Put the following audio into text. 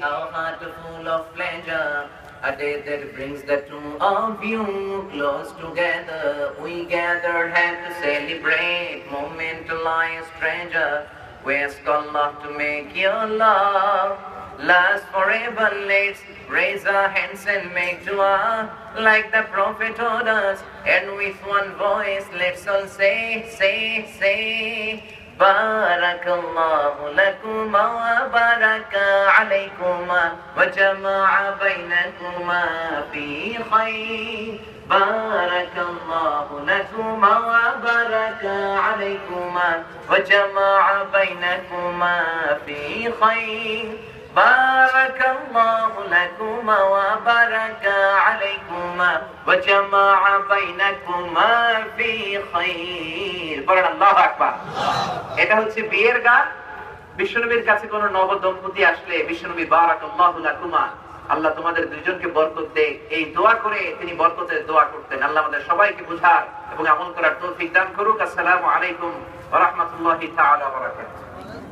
our heart full of pleasure. A day that brings the two of you close together. We gathered here to celebrate moment to life stranger. We ask Allah to make your love last forever. Let's raise our hands and make dua like the Prophet told us. And with one voice let's all say Barakallahu lakuma wa baraka alaykuma wa jama'a baynakuma fi khayr. Barakallahu lakuma wa baraka alaykuma wa jama'a baynakuma fi khayr. Barakallahu lakuma wa baraka alaykuma wa jama'a baynakuma fi khayr. বলেন আল্লাহু আকবার। এটা হচ্ছে বিয়ের গান। বিশ্বনবীর কাছে কোন নব দম্পতি আসলে বিশ্বনবী বারাকাল্লাহু লাকুমা, আল্লাহ তোমাদের দুইজনকে বরকত দেয়, এই দোয়া করে তিনি বরকতের দোয়া করতেন। আল্লাহ আমাদের সবাইকে বুঝার এবং আমল করার তৌফিক দান করুক। আসসালামু আলাইকুম ওয়া রাহমাতুল্লাহি তাআলা ওয়া বারাকাতুহু।